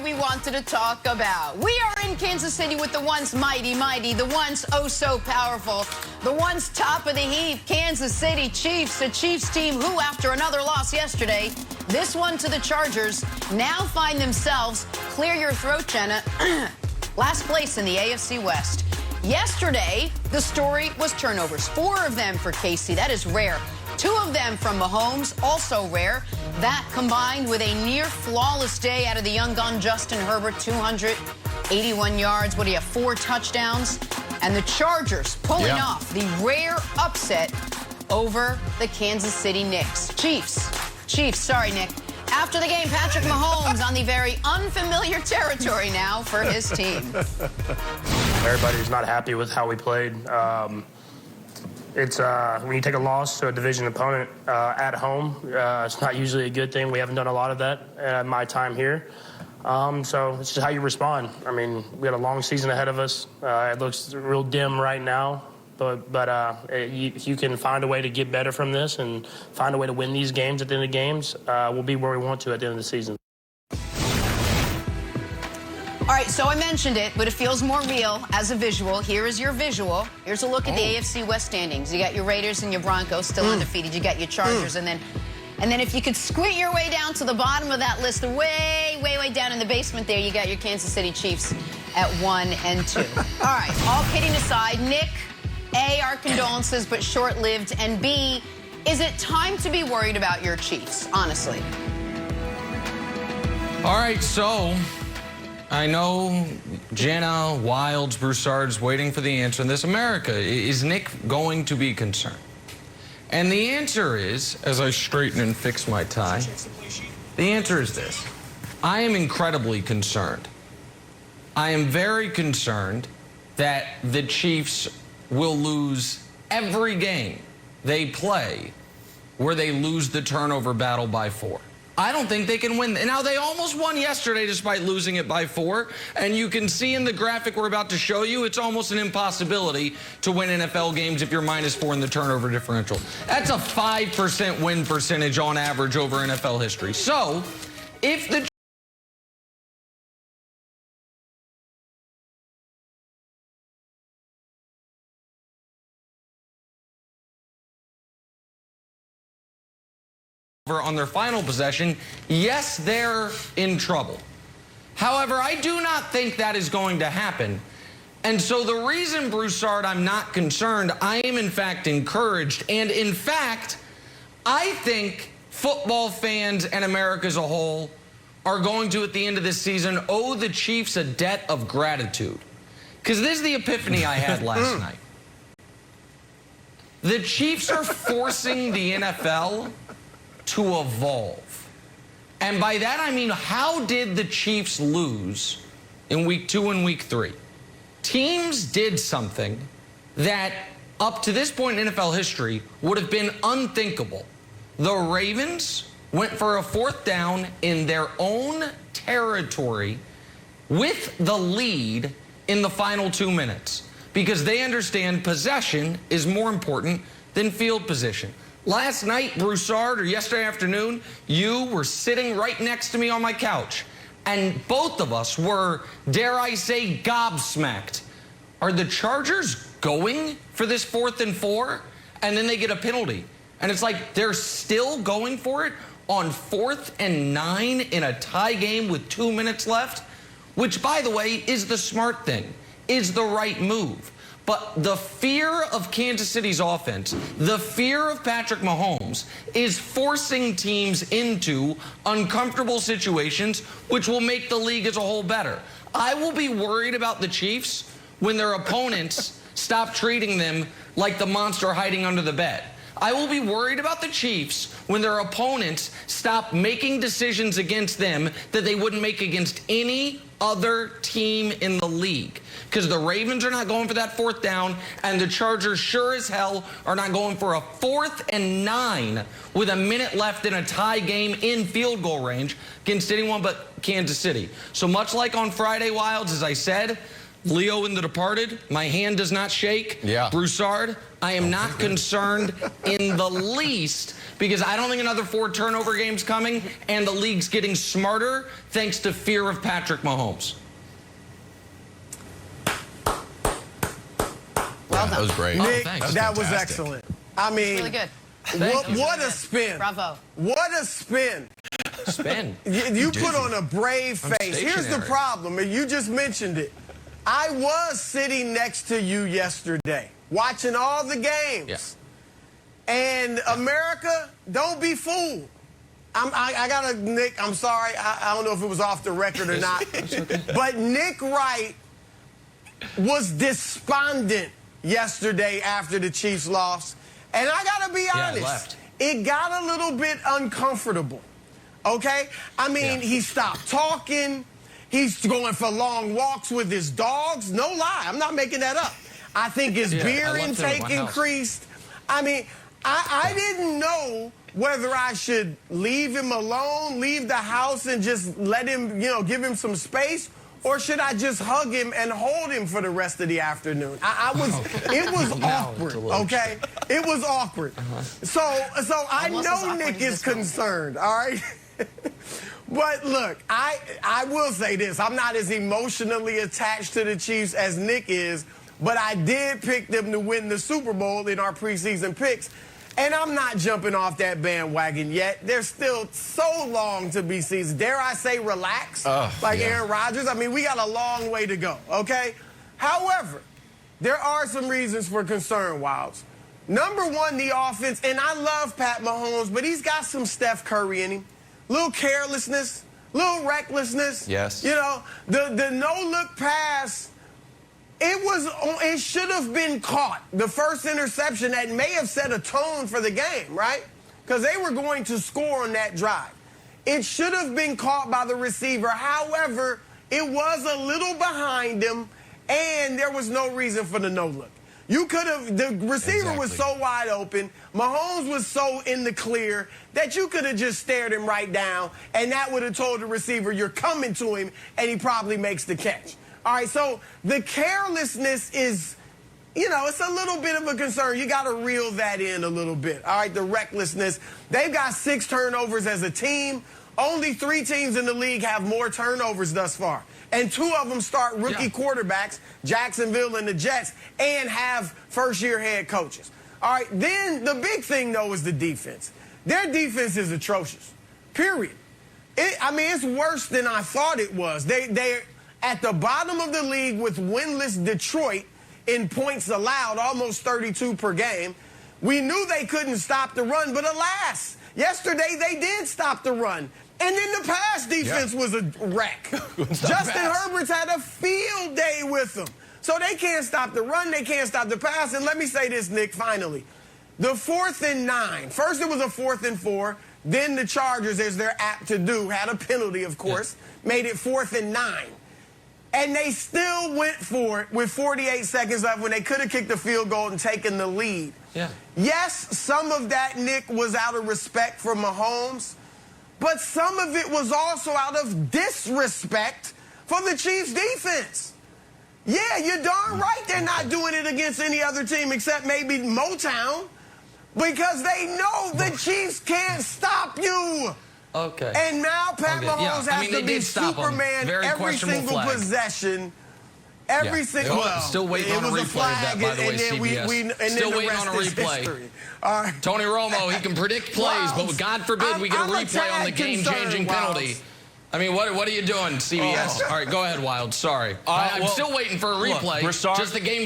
we wanted to talk about. We are in Kansas City with the once mighty, the once oh so powerful, the once top of the heap Kansas City Chiefs, a Chiefs team who, after another loss yesterday, this one to the Chargers, now find themselves, clear your throat, Jenna, last place in the AFC West. Yesterday, the story was turnovers. 4 of them for KC. That is rare. 2 of them from Mahomes, also rare. That combined with a near flawless day out of the young gun Justin Herbert, 281 yards. What do you have, 4 touchdowns? And the Chargers pulling off the rare upset over the Kansas City Knicks. Chiefs, sorry, Nick. After the game, Patrick Mahomes on the very unfamiliar territory now for his team. Everybody's not happy with how we played. It's when you take a loss to a division opponent at home, it's not usually a good thing. We haven't done a lot of that in my time here. So it's just how you respond. I mean, we got a long season ahead of us. It looks real dim right now, but if you can find a way to get better from this and find a way to win these games at the end of the games, we'll be where we want to at the end of the season. All right, so I mentioned it, but it feels more real as a visual. Here is your visual. Here's a look at the AFC West standings. You got your Raiders and your Broncos still undefeated. You got your Chargers, and then if you could squint your way down to the bottom of that list, way down in the basement there, you got your Kansas City Chiefs at 1 and 2. All right, all kidding aside, Nick, A, our condolences, but short-lived, and B, is it time to be worried about your Chiefs, honestly? All right, so I know Jenna, Wilds, Broussard's waiting for the answer in this. America, is Nick going to be concerned? And the answer is, as I straighten and fix my tie, the answer is this. I am incredibly concerned. I am very concerned that the Chiefs will lose every game they play where they lose the turnover battle by 4. I don't think they can win. Now, they almost won yesterday despite losing it by 4. And you can see in the graphic we're about to show you, it's almost an impossibility to win NFL games if you're -4 in the turnover differential. That's a 5% win percentage on average over NFL history. So, if the on their final possession, yes, they're in trouble. However, I do not think that is going to happen. And so the reason, Broussard, I'm not concerned, I am in fact encouraged. And in fact, I think football fans and America as a whole are going to, at the end of this season, owe the Chiefs a debt of gratitude. Because this is the epiphany I had last night. The Chiefs are forcing the NFL to evolve. And by that I mean, how did the Chiefs lose in week 2 and week 3? Teams did something that up to this point in NFL history would have been unthinkable. The Ravens went for a 4th down in their own territory with the lead in the final 2 minutes because they understand possession is more important than field position. Last night, Broussard, or yesterday afternoon, you were sitting right next to me on my couch. And both of us were, dare I say, gobsmacked. Are the Chargers going for this 4th and 4? And then they get a penalty. And it's like they're still going for it on 4th and 9 in a tie game with 2 minutes left? Which, by the way, is the smart thing, is the right move. But the fear of Kansas City's offense, the fear of Patrick Mahomes, is forcing teams into uncomfortable situations, which will make the league as a whole better. I will be worried about the Chiefs when their opponents stop treating them like the monster hiding under the bed. I will be worried about the Chiefs when their opponents stop making decisions against them that they wouldn't make against any other team in the league. Because the Ravens are not going for that 4th down, and the Chargers sure as hell are not going for a 4th and 9 with a minute left in a tie game in field goal range against anyone but Kansas City. So much like on Friday, Wilds, as I said, Leo in The Departed, my hand does not shake. Yeah. Broussard, I am not concerned in the least because I don't think another 4 turnover game's coming, and the league's getting smarter thanks to fear of Patrick Mahomes. Well done. That was great. Nick, thanks. that was fantastic. excellent. I mean, Really good. what a spin. Bravo. What a spin. Spin. You put on a brave face. Here's the stationary. problem, and you just mentioned it. I was sitting next to you yesterday, watching all the games. Yeah. And America, don't be fooled. I got to, Nick, I'm sorry. I don't know if it was off the record or not. But Nick Wright was despondent yesterday after the Chiefs lost. And I got to be honest, it got a little bit uncomfortable. Okay? I mean, he stopped talking. He's going for long walks with his dogs. No lie. I'm not making that up. I think his beer intake increased. I mean, I didn't know whether I should leave him alone, leave the house and just let him, give him some space, or should I just hug him and hold him for the rest of the afternoon? It was awkward, okay? It was awkward. So I know Nick is concerned, all right? But look, I will say this. I'm not as emotionally attached to the Chiefs as Nick is, but I did pick them to win the Super Bowl in our preseason picks. And I'm not jumping off that bandwagon yet. There's still so long to be seasoned. Dare I say relax, Aaron Rodgers? I mean, we got a long way to go, okay? However, there are some reasons for concern, Wilds. Number one, the offense, and I love Pat Mahomes, but he's got some Steph Curry in him. Little carelessness, little recklessness. Yes. The no-look pass, it should have been caught. The first interception that may have set a tone for the game, right? Because they were going to score on that drive. It should have been caught by the receiver. However, it was a little behind him, and there was no reason for the no-look. The receiver was so wide open, Mahomes was so in the clear that you could have just stared him right down, and that would have told the receiver you're coming to him, and he probably makes the catch. All right, so the carelessness is, it's a little bit of a concern. You got to reel that in a little bit. All right, the recklessness. They've got 6 turnovers as a team. Only 3 teams in the league have more turnovers thus far. And 2 of them start rookie quarterbacks, Jacksonville and the Jets, and have first-year head coaches. All right, then the big thing, though, is the defense. Their defense is atrocious, period. It's worse than I thought it was. They're at the bottom of the league with winless Detroit in points allowed, almost 32 per game. We knew they couldn't stop the run, but alas, yesterday they did stop the run. And then the pass defense was a wreck. Justin Herbert's had a field day with them. So they can't stop the run, they can't stop the pass. And let me say this, Nick, finally. The 4th and 9. First it was a 4th and 4. Then the Chargers, as they're apt to do, had a penalty, of course, made it 4th and 9. And they still went for it with 48 seconds left when they could have kicked the field goal and taken the lead. Yeah. Yes, some of that, Nick, was out of respect for Mahomes, but some of it was also out of disrespect for the Chiefs' defense. Yeah, you're darn right they're not doing it against any other team except maybe Motown, because they know the Chiefs can't stop you. Okay. And now Pat Mahomes has to be Superman every single possession. Every single still waiting on a replay of that, by the way, CBS. Still waiting on a replay. Tony Romo, he can predict plays, but God forbid we get a replay on the game-changing penalty. I mean, what are you doing, CBS? All right, go ahead, Wild. Sorry. I'm still waiting for a replay. Just the game